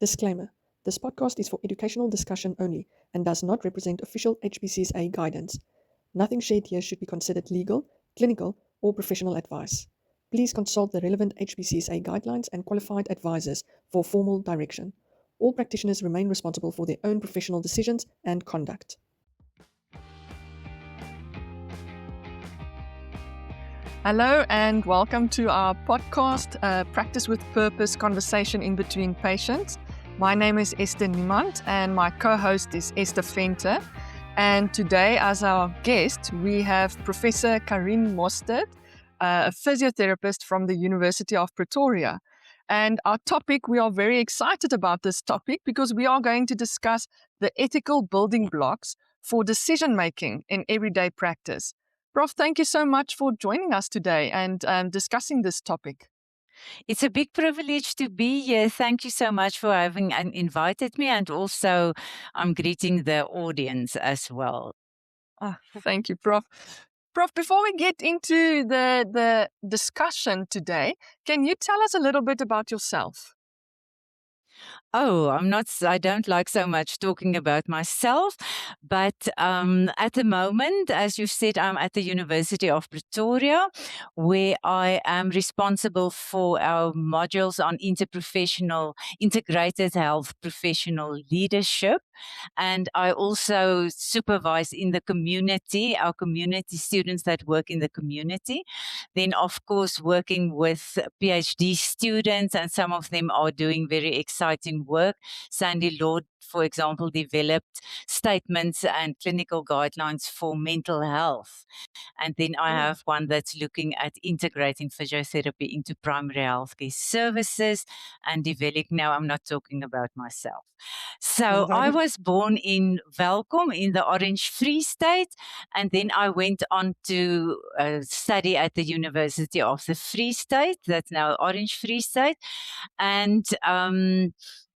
Disclaimer: this podcast is for educational discussion only and does not represent official HPCSA guidance. Nothing shared here should be considered legal, clinical, or professional advice. Please consult the relevant HPCSA guidelines and qualified advisors for formal direction. All practitioners remain responsible for their own professional decisions and conduct. Hello and welcome to our podcast, Practice with Purpose Conversation in Between Patients. My name is Esther Niemand and my co-host is Esther Venter. And today as our guest, we have Professor Karien Mostert, a physiotherapist from the University of Pretoria. And our topic, we are very excited about this topic because we are going to discuss the ethical building blocks for decision-making in everyday practice. Prof, thank you so much for joining us today and discussing this topic. It's a big privilege to be here. Thank you so much for having invited me, and also I'm greeting the audience as well. Oh, thank you, Prof. Prof, before we get into the discussion today, can you tell us a little bit about yourself? Oh, I don't like so much talking about myself, but at the moment, as you said, I'm at the University of Pretoria, where I am responsible for our modules on interprofessional, integrated health professional leadership. And I also supervise in the community, our community students that work in the community. Then, of course, working with PhD students, and some of them are doing very exciting work. Sandy Lord, for example, developed statements and clinical guidelines for mental health. And then I have one that's looking at integrating physiotherapy into primary healthcare services and developing. Now, I'm not talking about myself. So I was born in Welkom in the Orange Free State, and then I went on to study at the University of the Free State, that's now Orange Free State. And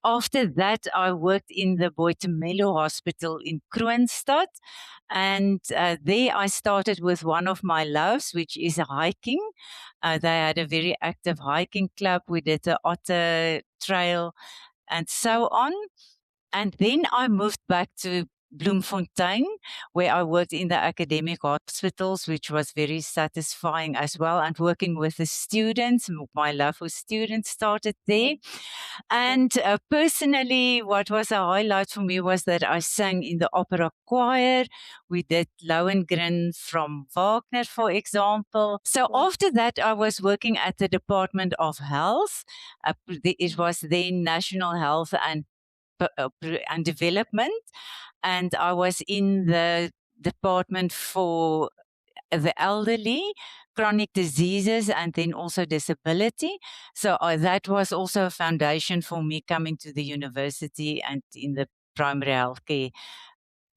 after that, I worked in the Boitumelo Hospital in Kroonstad. And there I started with one of my loves, which is hiking. They had a very active hiking club. We did the Otter Trail and so on. And then I moved back to Bloemfontein, where I worked in the academic hospitals, which was very satisfying as well. And working with the students, my love for students started there. And personally, what was a highlight for me was that I sang in the opera choir. We did Lohengrin from Wagner, for example. So after that, I was working at the Department of Health. It was then National Health and Development, and I was in the department for the elderly, chronic diseases, and then also disability. So that was also a foundation for me coming to the university and in the primary healthcare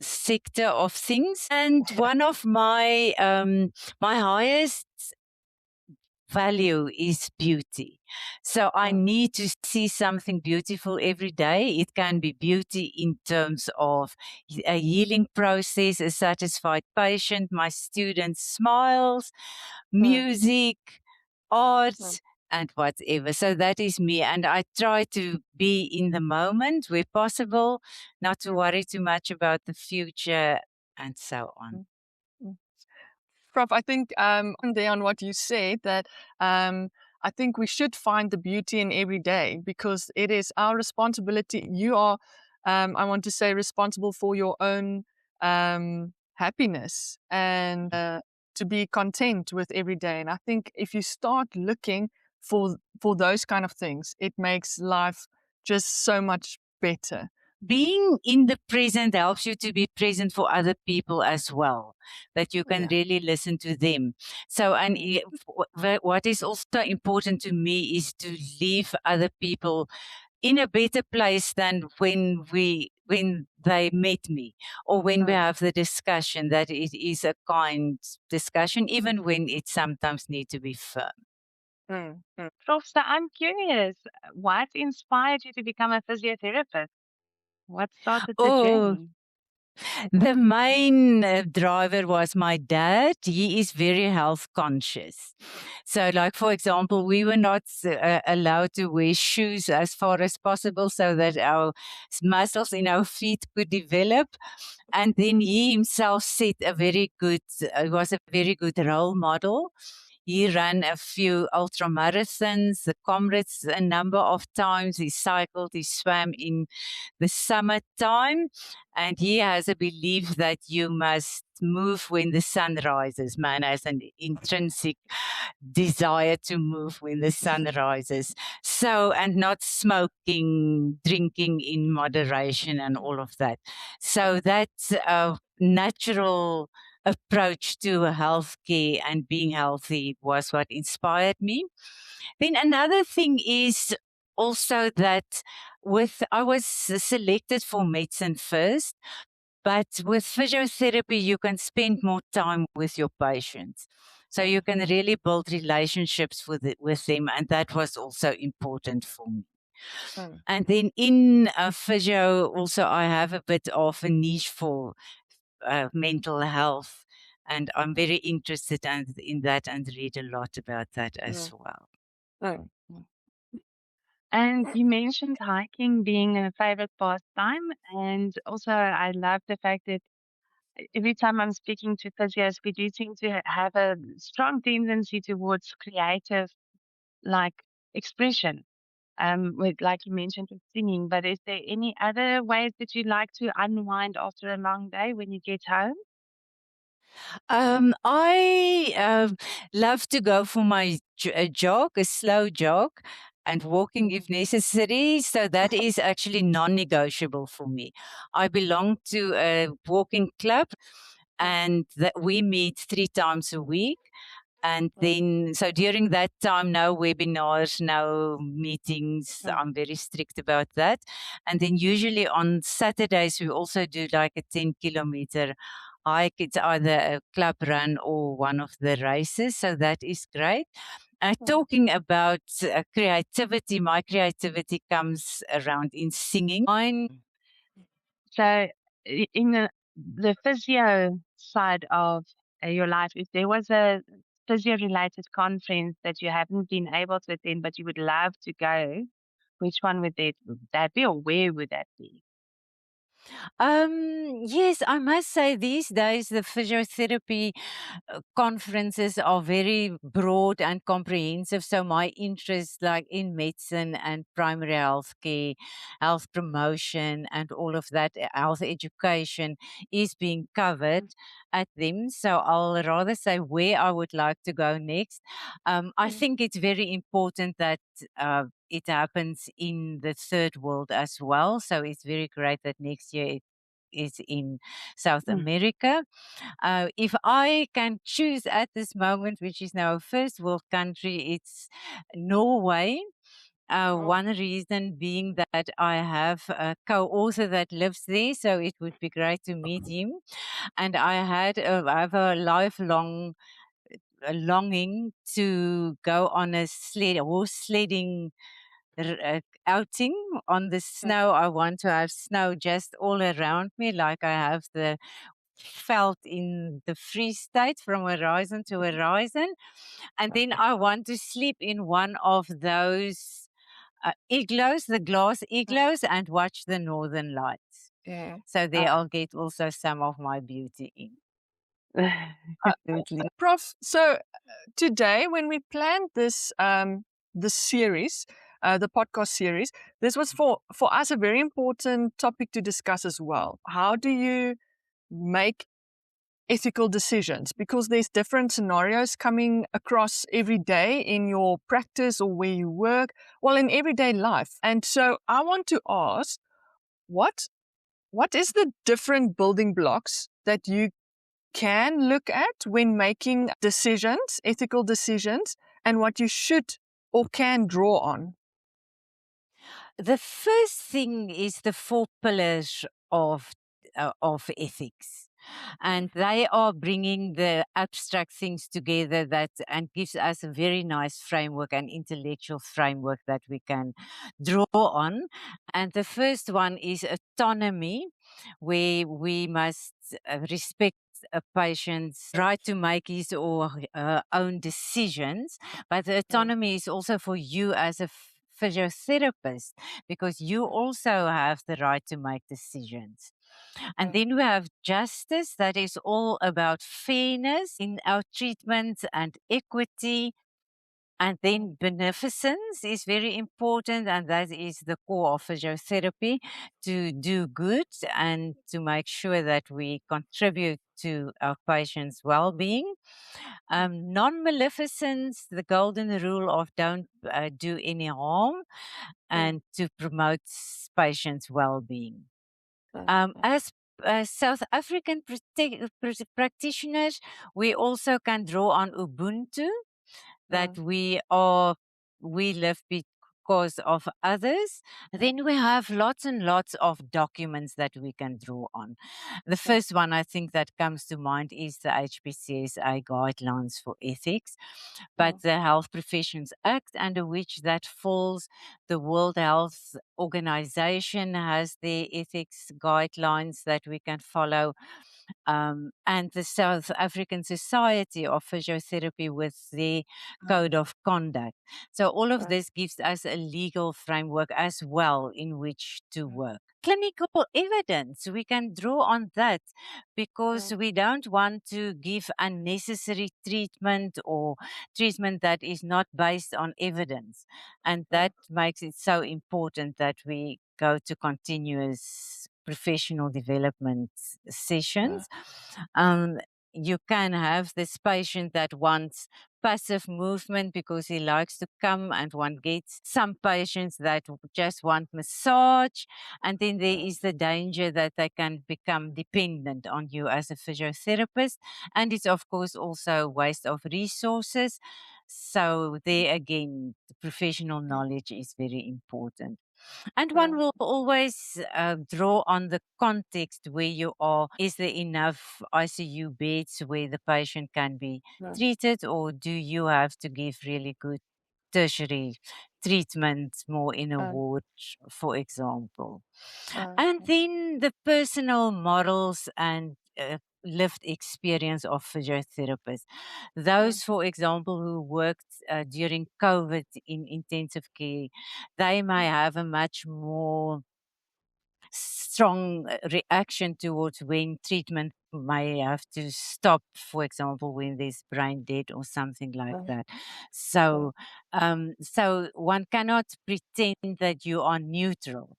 sector of things. And one of my my highest value is beauty. So I need to see something beautiful every day. It can be beauty in terms of a healing process, a satisfied patient, my students' smiles, music, art, and whatever. So that is me. And I try to be in the moment where possible, not to worry too much about the future and so on. Prof, I think on what you said that I think we should find the beauty in every day because it is our responsibility. You are, I want to say, responsible for your own happiness and to be content with every day. And I think if you start looking for those kind of things, it makes life just so much better. Being in the present helps you to be present for other people as well, that you can really listen to them. So, and what is also important to me is to leave other people in a better place than when they met me or when we have the discussion, that it is a kind discussion, even when it sometimes needs to be firm. Prof, so I'm curious, what inspired you to become a physiotherapist? What started the journey? The main driver was my dad. He is very health conscious. So, like, for example, we were not allowed to wear shoes as far as possible so that our muscles in our feet could develop. And then he himself set a very good, was a very good role model. He ran a few ultra marathons, the comrades a number of times. He cycled, he swam in the summertime. And he has a belief that you must move when the sun rises. Man has an intrinsic desire to move when the sun rises. So, and not smoking, drinking in moderation and all of that. So that's a natural approach to healthcare and being healthy was what inspired me. Then another thing is also that I was selected for medicine first, but with physiotherapy, you can spend more time with your patients. So you can really build relationships with them, and that was also important for me. And then in physio, also I have a bit of a niche for mental health, and I'm very interested in that and read a lot about that as well. And you mentioned hiking being a favorite pastime. And also, I love the fact that every time I'm speaking to physios, we do seem to have a strong tendency towards creative, like, expression. With, like you mentioned, with singing. But is there any other ways that you like to unwind after a long day when you get home? I love to go for my jog, a slow jog, and walking if necessary. So that is actually non-negotiable for me. I belong to a walking club, and that we meet 3 times a week. And then, so during that time, no webinars, no meetings. I'm very strict about that. And then usually on Saturdays, we also do like a 10-kilometer hike. It's either a club run or one of the races. So that is great. Talking about creativity, my creativity comes around in singing. So, in the physio side of your life, if there was a physio-related conference that you haven't been able to attend, but you would love to go, which one would that be, or where would that be? Yes, I must say these days the physiotherapy conferences are very broad and comprehensive. So my interests like in medicine and primary health care, health promotion and all of that, health education is being covered at them. So I'll rather say where I would like to go next. I think it's very important that it happens in the third world as well. So it's very great that next year it is in South America. If I can choose at this moment, which is now a first world country, it's Norway. One reason being that I have a co-author that lives there, so it would be great to meet him. And I have a lifelong longing to go on a horse sledding outing on the snow. I want to have snow just all around me, like I have the felt in the Free State from horizon to horizon. And then I want to sleep in one of those igloos, the glass igloos, and watch the northern lights. So there I'll get also some of my beauty in. Absolutely. Prof, so today when we planned this series, the podcast series, this was for us a very important topic to discuss as well. How do you make ethical decisions? Because there's different scenarios coming across every day in your practice or where you work, well, in everyday life. And so I want to ask, what is the different building blocks that you can look at when making decisions, ethical decisions, and what you should or can draw on? The first thing is the 4 pillars of ethics. And they are bringing the abstract things together and gives us a very nice framework and intellectual framework that we can draw on. And the first one is autonomy, where we must respect a patient's right to make his or her own decisions, but the autonomy is also for you as a physiotherapist, because you also have the right to make decisions. And then we have justice, that is all about fairness in our treatment and equity. And then beneficence is very important, and that is the core of physiotherapy, to do good and to make sure that we contribute to our patients' well-being. Non-maleficence, the golden rule of don't do any harm, and to promote patients' well-being. As South African practitioners, we also can draw on Ubuntu, that we live because of others. Then we have lots and lots of documents that we can draw on. The first one I think that comes to mind is the HPCSA guidelines for ethics, but the Health Professions Act, under which that falls, the World Health Organization has their ethics guidelines that we can follow. And the South African Society of Physiotherapy with their code of conduct. So all of this gives us a legal framework as well in which to work. Clinical evidence, we can draw on that, because we don't want to give unnecessary treatment or treatment that is not based on evidence. And that makes it so important that we go to continuous professional development sessions. You can have this patient that wants passive movement because he likes to come, and one gets some patients that just want massage, and then there is the danger that they can become dependent on you as a physiotherapist, and it's of course also a waste of resources. So there again, the professional knowledge is very important. And one will always draw on the context where you are. Is there enough ICU beds where the patient can be treated, or do you have to give really good tertiary treatment more in a ward, for example? And then the personal models and lived experience of physiotherapists. Those, for example, who worked during COVID in intensive care, they may have a much more strong reaction towards when treatment may have to stop, for example, when there's brain dead or something like that. So, so one cannot pretend that you are neutral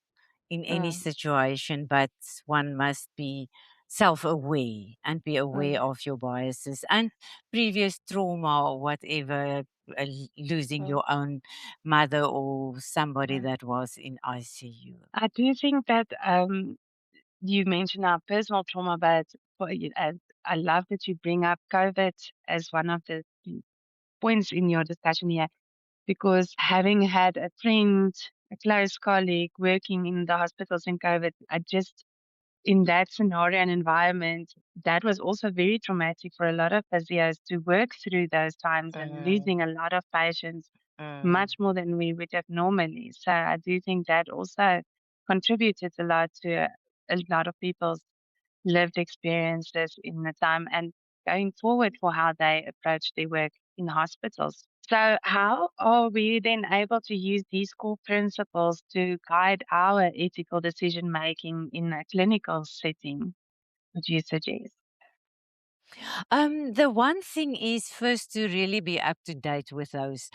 in any situation, but one must be self-aware and be aware of your biases and previous trauma or whatever, losing your own mother or somebody that was in ICU. I do think that you mentioned our personal trauma, but I love that you bring up COVID as one of the points in your discussion here, because having had a friend, a close colleague working in the hospitals in COVID, I just, in that scenario and environment, that was also very traumatic for a lot of physios to work through those times and losing a lot of patients, much more than we would have normally. So I do think that also contributed a lot to a lot of people's lived experiences in the time and going forward for how they approach their work in hospitals. So how are we then able to use these core principles to guide our ethical decision making in a clinical setting, would you suggest? The one thing is first to really be up to date with those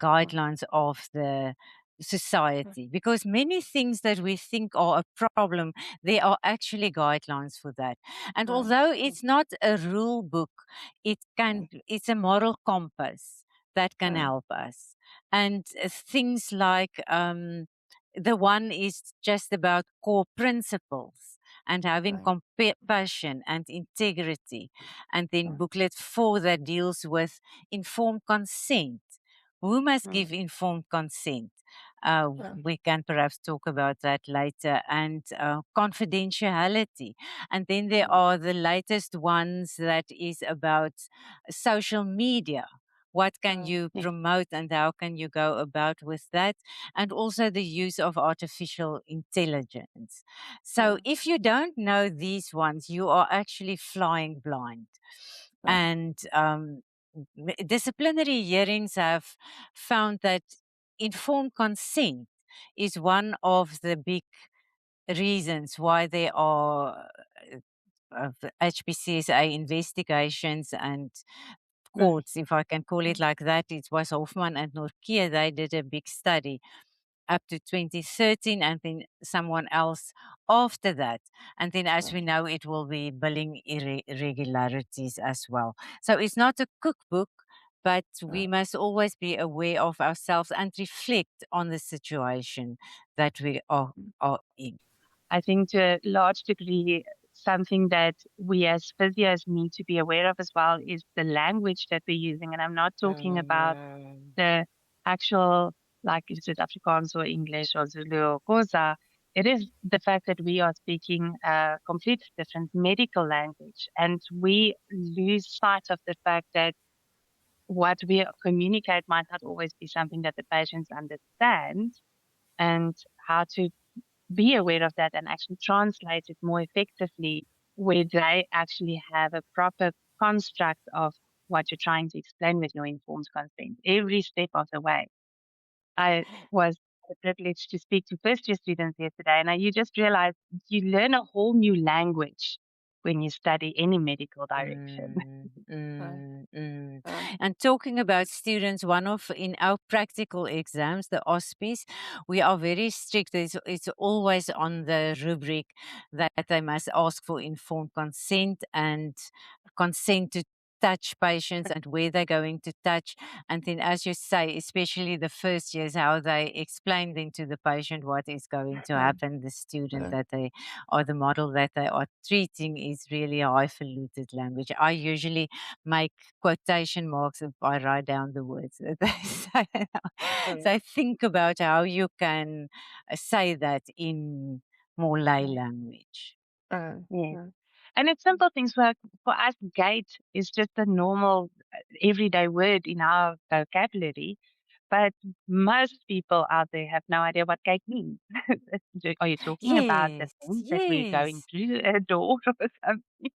guidelines of the society, because many things that we think are a problem, there are actually guidelines for that. And although it's not a rule book, it's a moral compass that can help us. And things like the one is just about core principles and having compassion and integrity. And then booklet 4 that deals with informed consent. Who must give informed consent? We can perhaps talk about that later. And confidentiality. And then there are the latest ones that is about social media. What can you promote and how can you go about with that? And also the use of artificial intelligence. So if you don't know these ones, you are actually flying blind. And disciplinary hearings have found that informed consent is one of the big reasons why there are HPCSA investigations and courts, if I can call it like that. It was Hoffman and Norkia. They did a big study up to 2013, and then someone else after that. And then, as we know, it will be billing irregularities as well. So it's not a cookbook, but we must always be aware of ourselves and reflect on the situation that we are in. I think to a large degree, something that we as physios need to be aware of as well is the language that we're using. And I'm not talking about the actual, like, is it Afrikaans or English or Zulu or Xhosa? It is the fact that we are speaking a complete different medical language, and we lose sight of the fact that what we communicate might not always be something that the patients understand, and how to be aware of that and actually translate it more effectively, where they actually have a proper construct of what you're trying to explain with your informed consent every step of the way. I was privileged to speak to first year students yesterday, and you just realize you learn a whole new language when you study any medical direction. And talking about students, in our practical exams, the OSPEs, we are very strict. It's always on the rubric that they must ask for informed consent and consent to touch patients and where they're going to touch. And then, as you say, especially the first years, how they explain then to the patient what is going to happen. The student that they, or the model that they are treating, is really highfalutin language. I usually make quotation marks if I write down the words that they say. So think about how you can say that in more lay language. Yeah. And it's simple things like, for us, gait is just a normal everyday word in our vocabulary. But most people out there have no idea what gait means. Are you talking about the Yes, things that we're going yes. through a door or something?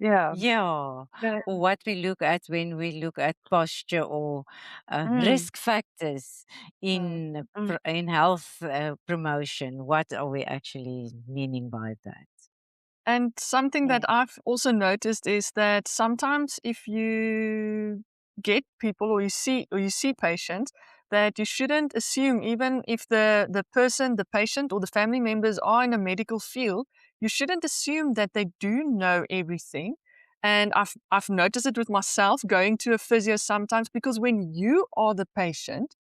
Yeah. Yeah, But, or what we look at when we look at posture or mm, risk factors in mm, in health promotion. What are we actually meaning by that? And something yeah. that I've also noticed is that sometimes if you get people or you see patients, that you shouldn't assume, even if the person, the patient or the family members are in a medical field, you shouldn't assume that they do know everything. And I've noticed it with myself going to a physio sometimes, because when you are the patient,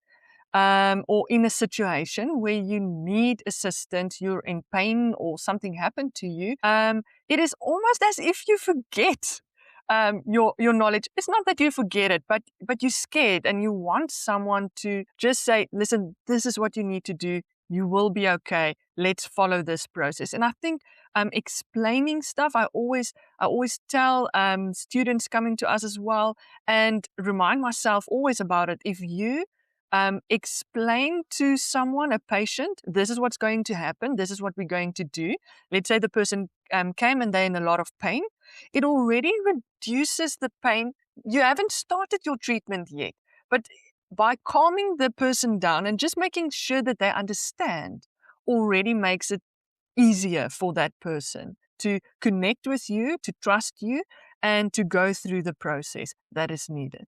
or in a situation where you need assistance, you're in pain or something happened to you, it is almost as if you forget your knowledge. It's not that you forget it, but you're scared and you want someone to just say, listen, this is what you need to do. You will be okay. Let's follow this process. And I think explaining stuff, I always tell students coming to us as well, and remind myself always about it. If you explain to someone, a patient, this is what's going to happen, this is what we're going to do. Let's say the person came and they're in a lot of pain. It already reduces the pain. You haven't started your treatment yet, but by calming the person down and just making sure that they understand already makes it easier for that person to connect with you, to trust you, and to go through the process that is needed.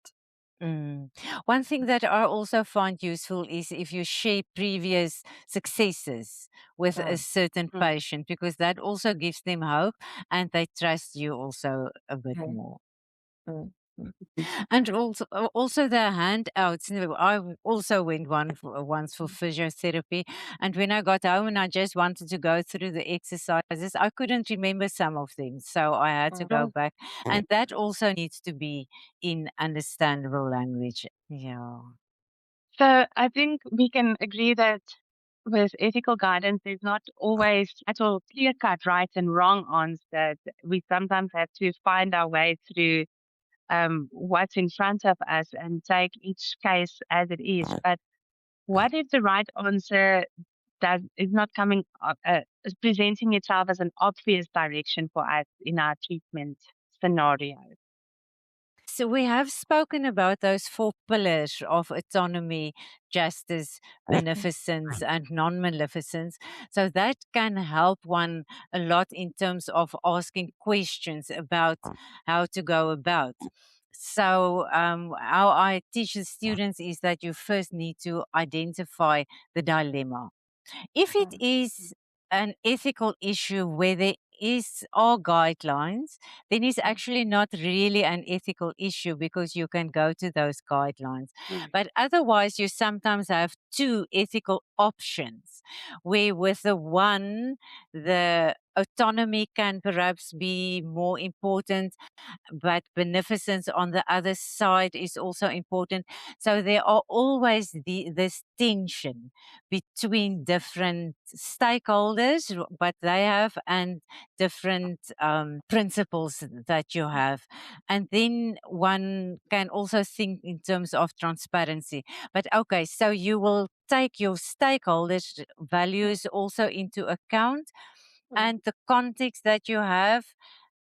One thing that I also find useful is if you share previous successes with a certain Mm, patient, because that also gives them hope and they trust you also a bit Mm, more. mm, mm. And also the handouts. I also went once for physiotherapy, and when I got home and I just wanted to go through the exercises, I couldn't remember some of them, so I had to go back, and that also needs to be in understandable language. Yeah. So I think we can agree that with ethical guidance, there's not always at all clear-cut right and wrong answers. We sometimes have to find our way through what's in front of us and take each case as it is. But what if the right answer is not coming is presenting itself as an obvious direction for us in our treatment scenario? So we have spoken about those 4 pillars of autonomy, justice, beneficence, and non-maleficence. So that can help one a lot in terms of asking questions about how to go about. So how I teach the students is that you first need to identify the dilemma. If it is an ethical issue where there are guidelines, then it's actually not really an ethical issue because you can go to those guidelines. But otherwise, you sometimes have 2 ethical options where with the one, the autonomy can perhaps be more important, but beneficence on the other side is also important. So there are always this tension between different stakeholders, but they have and different principles that you have. And then one can also think in terms of transparency. But okay, so you will take your stakeholders' values also into account and the context that you have,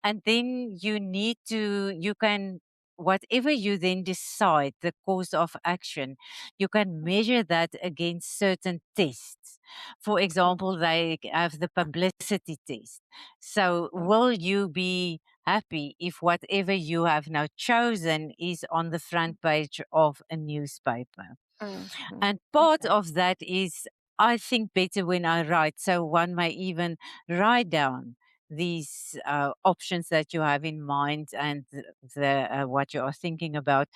and then you can, whatever you then decide the course of action, you can measure that against certain tests. For example, they have the publicity test. So will you be happy if whatever you have now chosen is on the front page of a newspaper? And part of that is, I think better when I write. So one may even write down these options that you have in mind and what you are thinking about,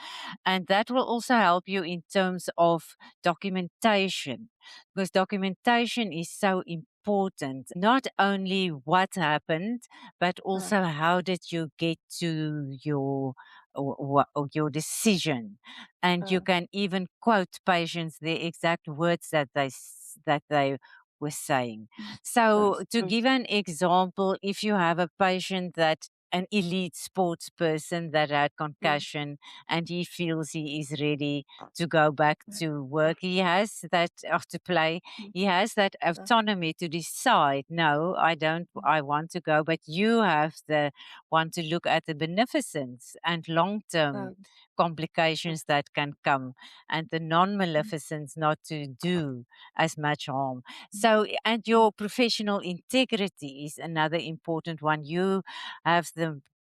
and that will also help you in terms of documentation, because documentation is so important. Not only what happened, but also how did you get to your decision, and you can even quote patients the exact words that they were saying. So to give an example, if you have a patient that an elite sports person that had concussion and he feels he is ready to go back to work, he has that, or to play, he has that autonomy to decide, no, I don't, I want to go, but you have the want to look at the beneficence and long-term complications that can come, and the non-maleficence not to do as much harm. So, and your professional integrity is another important one. You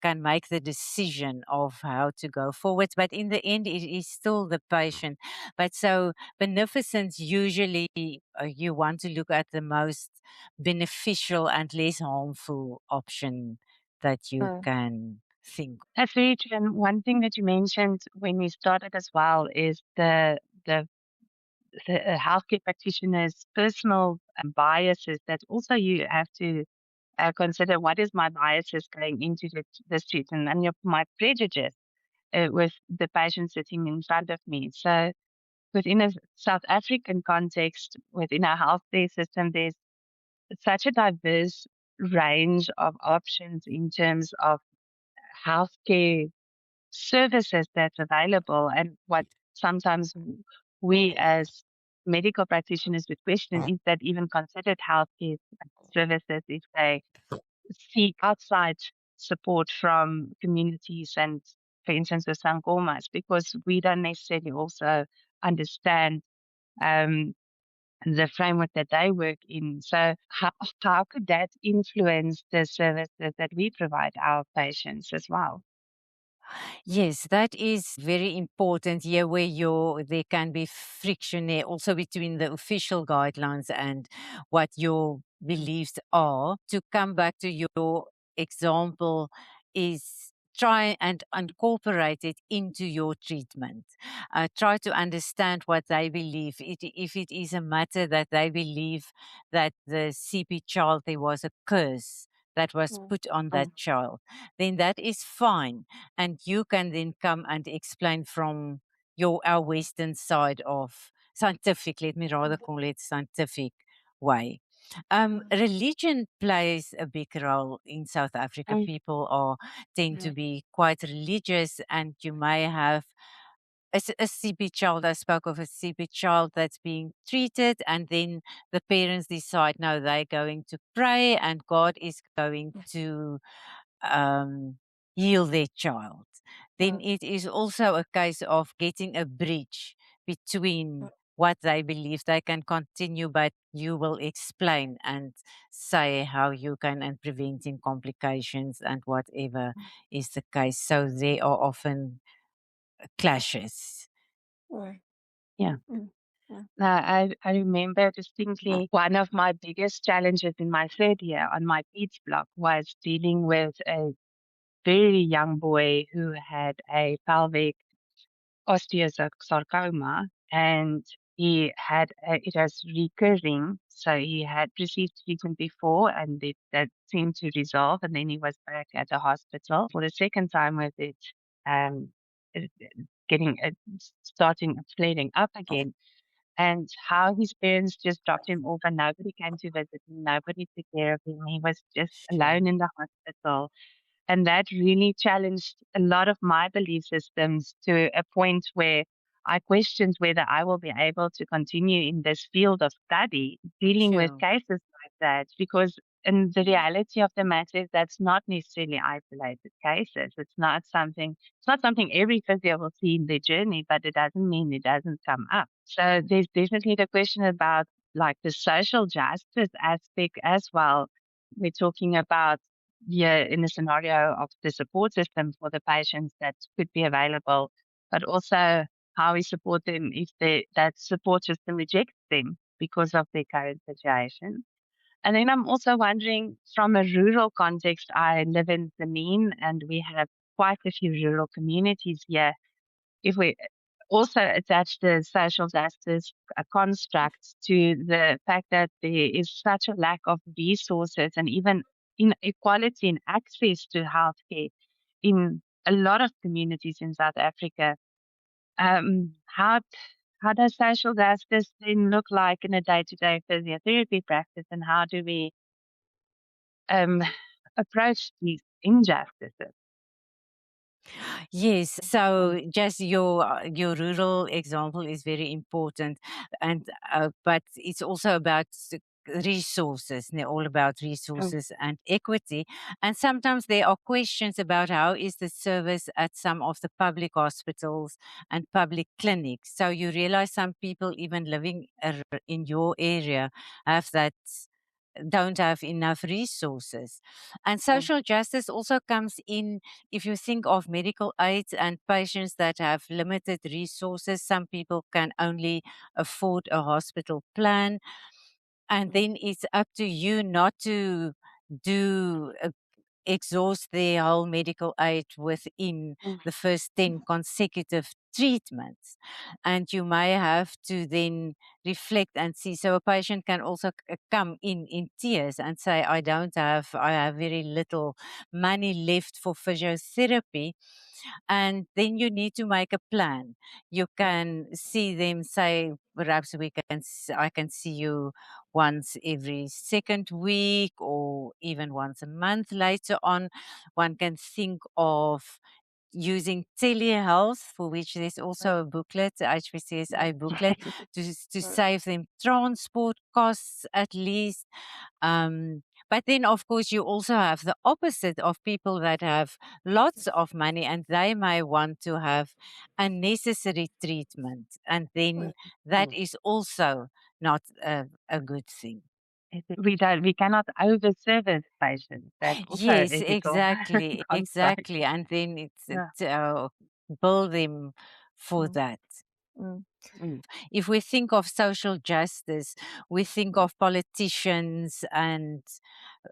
can make the decision of how to go forward, but in the end, it is still the patient. But so, beneficence usually you want to look at the most beneficial and less harmful option that you can think. That's very true. And one thing that you mentioned when we started as well is the healthcare practitioner's personal biases that also you have to consider what is my biases going into this treatment and my prejudice with the patient sitting in front of me. So within a South African context, within our healthcare system, there's such a diverse range of options in terms of healthcare services that's available. And what sometimes we as medical practitioners would question is that even considered healthcare services if they seek outside support from communities and, for instance, with sangomas, because we don't necessarily also understand um, the framework that they work in. So how could that influence the services that we provide our patients as well? Yes, that is very important here where there can be friction there also between the official guidelines and what your beliefs are. To come back to your example is try and incorporate it into your treatment. Try to understand what they believe. If it is a matter that they believe that the CP child, there was a curse that was put on that child, then that is fine, and you can then come and explain from our Western side of scientific, let me rather call it scientific way. Religion plays a big role in South Africa. People tend to be quite religious, and you may have a CP child. I spoke of a CP child that's being treated, and then the parents decide, no, they're going to pray, and God is going to heal their child. Then it is also a case of getting a bridge between what they believe they can continue, but you will explain and say how you can and preventing complications and whatever is the case. So there are often clashes. Yeah. I remember distinctly one of my biggest challenges in my third year on my PEDS block was dealing with a very young boy who had a pelvic osteosarcoma, and it was recurring. So he had received treatment before, and that seemed to resolve, and then he was back at the hospital for the second time with it, um, it- getting starting flaring up again. And how his parents just dropped him off, and nobody came to visit him, nobody took care of him. He was just alone in the hospital. And that really challenged a lot of my belief systems to a point where I questioned whether I will be able to continue in this field of study, dealing with cases like that, because in the reality of the matter is that's not necessarily isolated cases. It's not something every physio will see in their journey, but it doesn't mean it doesn't come up. So there's definitely the question about like the social justice aspect as well. We're talking about in the scenario of the support system for the patients that could be available, but also how we support them if that support system rejects them because of their current situation. And then I'm also wondering, from a rural context, I live in Benin and we have quite a few rural communities here. If we also attach the social justice construct to the fact that there is such a lack of resources and even inequality in access to healthcare in a lot of communities in South Africa, um, how how does social justice then look like in a day-to-day physiotherapy practice, and how do we um, approach these injustices? Yes, so just your rural example is very important, and but it's also about resources. They're all about resources and equity. And sometimes there are questions about how is the service at some of the public hospitals and public clinics. So you realize some people even living in your area have that don't have enough resources. And social justice also comes in if you think of medical aids and patients that have limited resources. Some people can only afford a hospital plan, and then it's up to you not to do exhaust their whole medical aid within the first 10 consecutive treatments. And you may have to then reflect and see. So a patient can also come in tears and say, I have very little money left for physiotherapy. And then you need to make a plan. You can see them say, perhaps I can see you once every second week or even once a month later on. One can think of using telehealth, for which there's also a booklet, the HPCSA booklet, to save them transport costs at least. But then, of course, you also have the opposite of people that have lots of money and they may want to have unnecessary treatment. And then that is also not a good thing. We cannot over-service patients. That's also Yes, ethical exactly, construct. exactly. And then Yeah. bill them for that. If we think of social justice, we think of politicians and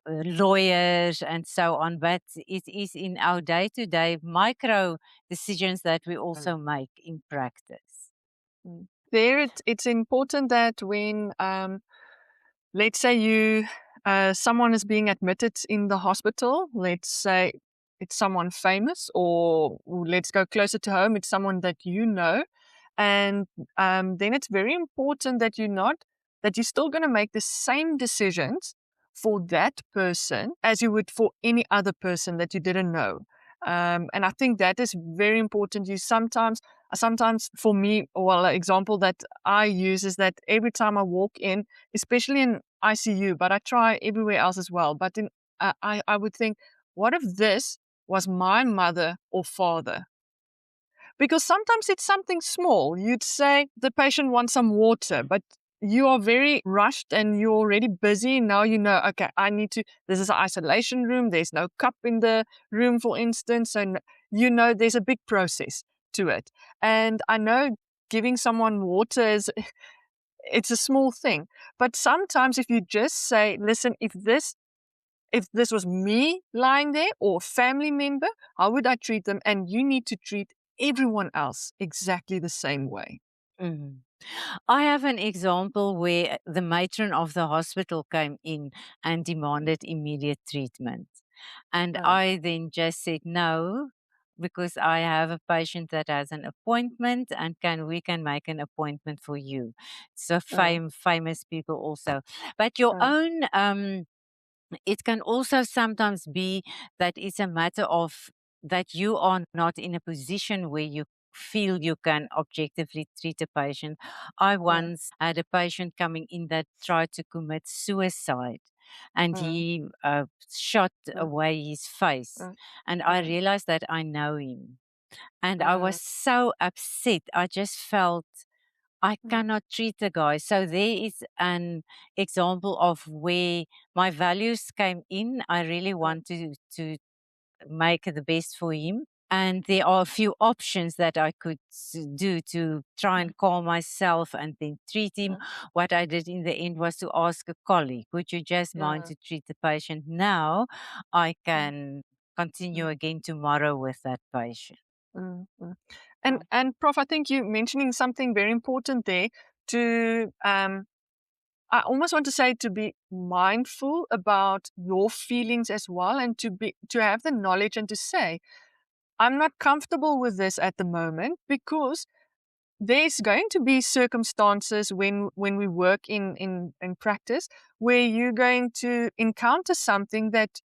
lawyers and so on, but it is in our day-to-day micro decisions that we also make in practice. There, it's important that when, let's say someone is being admitted in the hospital, let's say it's someone famous, or let's go closer to home, it's someone that you know, And then it's very important that you're still going to make the same decisions for that person as you would for any other person that you didn't know. And I think that is very important. You sometimes for me, well, an example that I use is that every time I walk in, especially in ICU, but I try everywhere else as well. But I would think, what if this was my mother or father? Because sometimes it's something small. You'd say the patient wants some water, but you are very rushed and you're already busy. Now you know, okay, this is an isolation room. There's no cup in the room, for instance. And you know, there's a big process to it. And I know giving someone water it's a small thing. But sometimes if you just say, listen, if this was me lying there or a family member, how would I treat them? And you need to treat everyone else exactly the same way. Mhm. I have an example where the matron of the hospital came in and demanded immediate treatment. And Oh, I then just said no, because I have a patient that has an appointment and we can make an appointment for you. So oh, famous people also. But your oh, own it can also sometimes be that it's a matter of that you are not in a position where you feel you can objectively treat a patient. I oh, once had a patient coming in that tried to commit suicide, and oh, he shot oh, away his face. oh, And I oh, realized that I know him. And I was oh, so upset. I just felt I oh, cannot treat the guy. So there is an example of where my values came in. I really oh, want to make the best for him. And there are a few options that I could do to try and calm myself and then treat him. oh, What I did in the end was to ask a colleague, would you just mind yeah, to treat the patient now? I mm, can continue mm, again tomorrow with that patient. mm, mm. Yeah. And Prof, I think you're mentioning something very important there to I almost want to say to be mindful about your feelings as well, and to have the knowledge and to say, I'm not comfortable with this at the moment, because there's going to be circumstances when we work in practice where you're going to encounter something that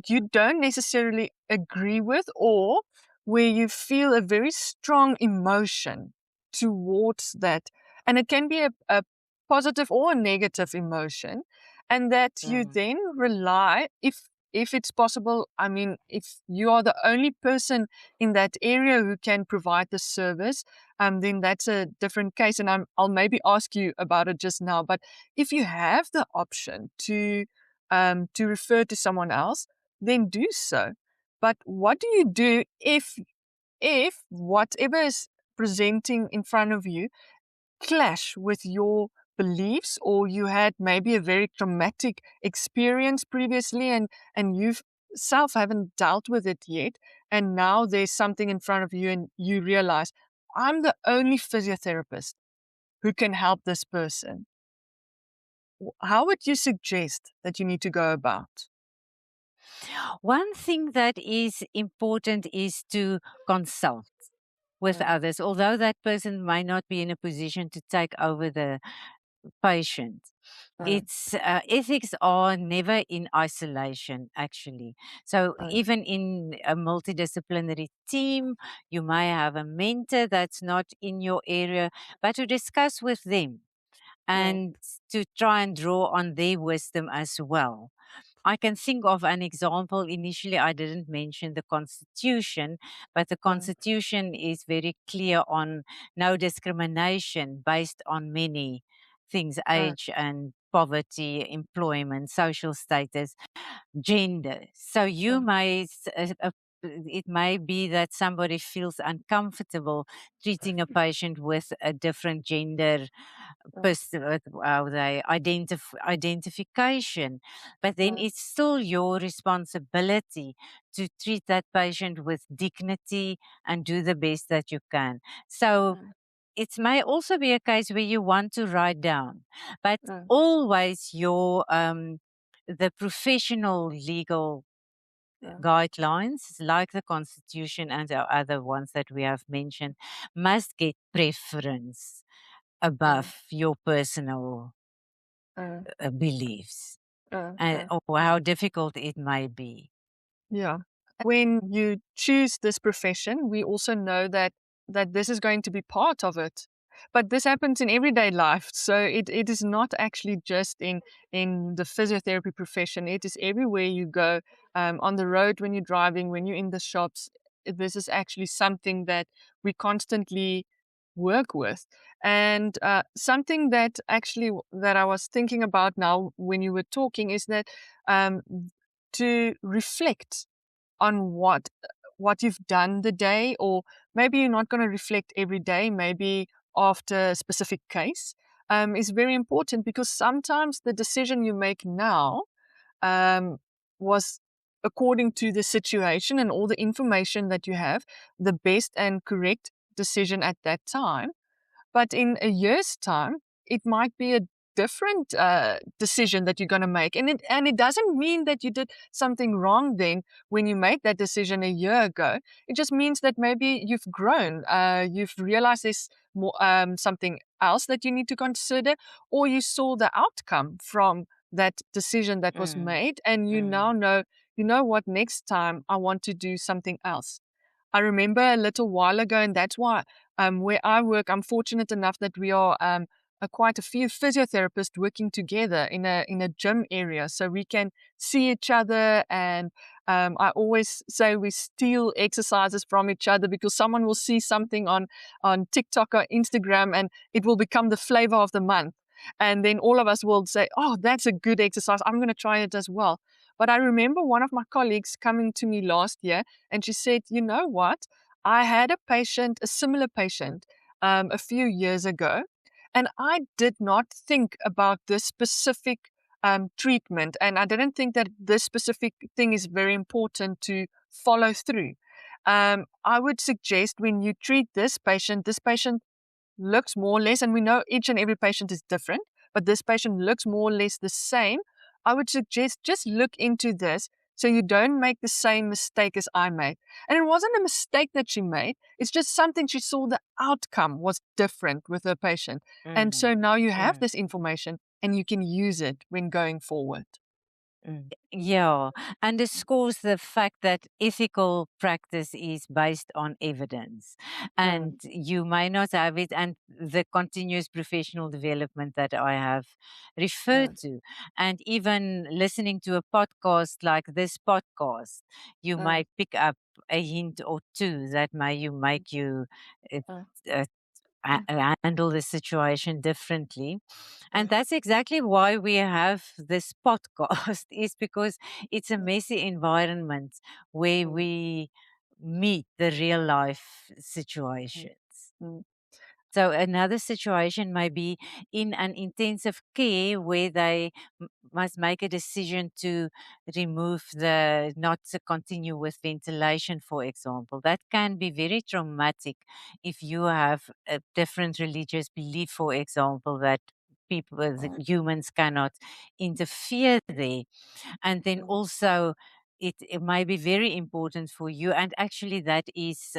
you don't necessarily agree with, or where you feel a very strong emotion towards that. And it can be a positive or a negative emotion. And that you Mm. then rely, if it's possible, I mean, if you are the only person in that area who can provide the service, then that's a different case. And I'll maybe ask you about it just now. But if you have the option to refer to someone else, then do so. But what do you do if whatever is presenting in front of you clash with your beliefs, or you had maybe a very traumatic experience previously and you've self haven't dealt with it yet, and now there's something in front of you and you realize, I'm the only physiotherapist who can help this person. How would you suggest that you need to go about? One thing that is important is to consult with Mm, others, although that person may not be in a position to take over the patient. mm, It's ethics are never in isolation, actually. So mm, even in a multidisciplinary team, you may have a mentor that's not in your area, but to discuss with them mm, and to try and draw on their wisdom as well. I can think of an example. Initially, I didn't mention the Constitution, but the mm, Constitution is very clear on no discrimination based on many things: mm, age and poverty, employment, social status, gender. So you mm, may, it may be that somebody feels uncomfortable treating a patient with a different gender mm, how they identification, but then mm, it's still your responsibility to treat that patient with dignity and do the best that you can. So mm, it may also be a case where you want to write down, but mm, always your the professional legal guidelines, like the Constitution and our other ones that we have mentioned, must get preference above your personal beliefs, or how difficult it may be. Yeah. When you choose this profession, we also know that this is going to be part of it. But this happens in everyday life. So it is not actually just in the physiotherapy profession. It is everywhere you go, on the road, when you're driving, when you're in the shops. This is actually something that we constantly work with. And something that actually that I was thinking about now when you were talking is that um, to reflect on what you've done the day, or maybe you're not going to reflect every day, maybe after a specific case, is very important, because sometimes the decision you make now um, was according to the situation and all the information that you have, the best and correct decision at that time. But in a year's time, it might be a different decision that you're going to make, and it doesn't mean that you did something wrong then when you made that decision a year ago. It just means that maybe you've grown, you've realized there's more, something else that you need to consider, or you saw the outcome from that decision that was made, and you now know, you know what, next time I want to do something else. I remember a little while ago, and that's why where I work, I'm fortunate enough that we are quite a few physiotherapists working together in a gym area, so we can see each other. And I always say we steal exercises from each other, because someone will see something on TikTok or Instagram, and it will become the flavor of the month. And then all of us will say, "Oh, that's a good exercise. I'm going to try it as well." But I remember one of my colleagues coming to me last year, and she said, "You know what? I had a patient, a similar patient, a few years ago, and I did not think about this specific treatment, and I didn't think that this specific thing is very important to follow through. I would suggest, when you treat this patient looks more or less, and we know each and every patient is different, but this patient looks more or less the same. I would suggest just look into this, so you don't make the same mistake as I made." And it wasn't a mistake that she made. It's just something she saw the outcome was different with her patient. And so now you have this information and you can use it when going forward. Yeah, underscores the fact that ethical practice is based on evidence, and you may not have it, and the continuous professional development that I have referred to, and even listening to a podcast like this podcast, you might pick up a hint or two that may make you uh, uh, handle the situation differently. And that's exactly why we have this podcast, is because it's a messy environment where we meet the real life situations. So another situation may be in an intensive care where they must make a decision to not to continue with ventilation, for example. That can be very traumatic if you have a different religious belief, for example, that the humans cannot interfere there. And then also, it may be very important for you, and actually that is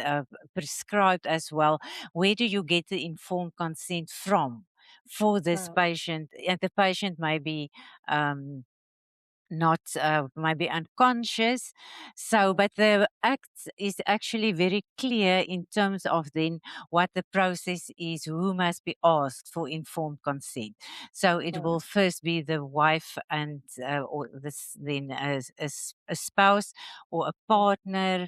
prescribed as well. Where do you get the informed consent from for this patient? And the patient may be not maybe unconscious. So but the act is actually very clear in terms of then what the process is, who must be asked for informed consent. So it will first be the wife, and or this then a spouse or a partner,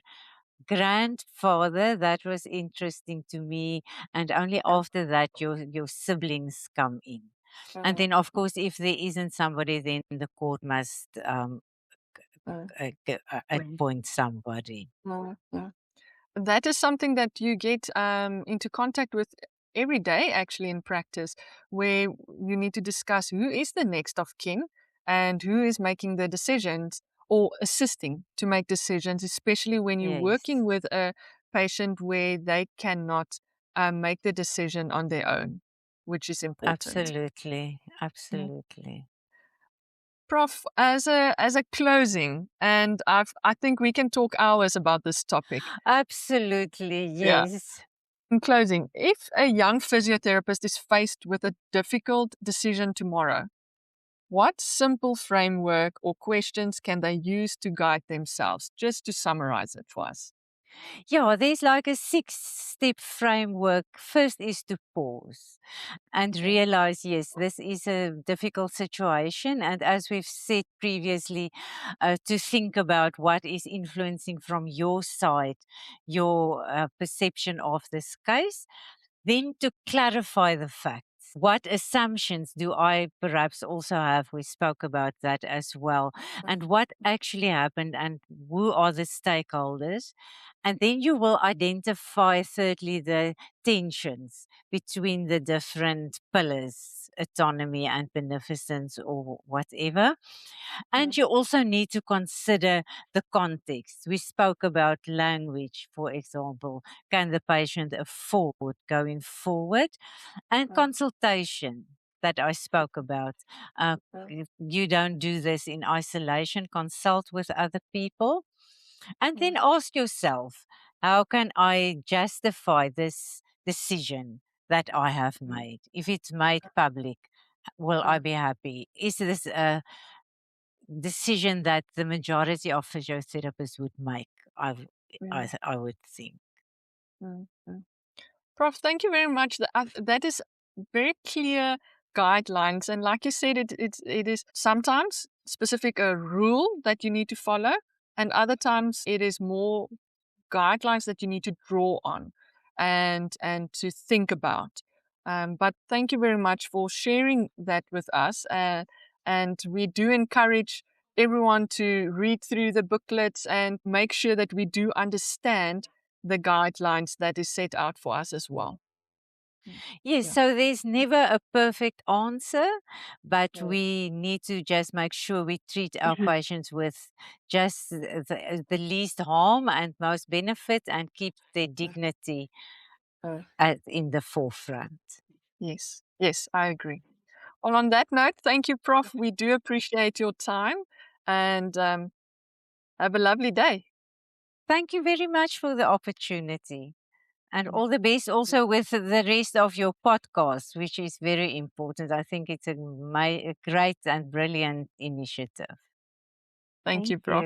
grandfather. That was interesting to me. And only after that your siblings come in. And then, of course, if there isn't somebody, then the court must appoint somebody. That is something that you get into contact with every day, actually, in practice, where you need to discuss who is the next of kin and who is making the decisions or assisting to make decisions, especially when you're Yes, working with a patient where they cannot make the decision on their own, which is important. absolutely, absolutely. Prof, as a closing, and I think we can talk hours about this topic. Absolutely, Yeah. yes. In closing, if a young physiotherapist is faced with a difficult decision tomorrow, what simple framework or questions can they use to guide themselves? Just to summarize it for us. Yeah, there's like a 6-step framework. First is to pause and realize, yes, this is a difficult situation. And as we've said previously, to think about what is influencing from your side, your perception of this case. Then to clarify the facts. What assumptions do I perhaps also have? We spoke about that as well. And what actually happened and who are the stakeholders? And then you will identify, thirdly, the tensions between the different pillars, autonomy and beneficence or whatever. And you also need to consider the context. We spoke about language, for example. Can the patient afford going forward? And consultation that I spoke about. If you don't do this in isolation, consult with other people. And then ask yourself, how can I justify this decision that I have made? If it's made public, will I be happy? Is this a decision that the majority of physiotherapists would make? I would think. Prof, thank you very much. That is very clear guidelines, and like you said, it is sometimes specific a rule that you need to follow, and other times it is more guidelines that you need to draw on and to think about. But thank you very much for sharing that with us. And we do encourage everyone to read through the booklets and make sure that we do understand the guidelines that is set out for us as well. Yes, Yeah. so there's never a perfect answer, but we need to just make sure we treat our patients with just the least harm and most benefit and keep their dignity in the forefront. Yes, yes, I agree. Well, on that note, thank you, Prof. We do appreciate your time, and have a lovely day. Thank you very much for the opportunity. And all the best also with the rest of your podcast, which is very important. I think it's a great and brilliant initiative. Thank you, Prof.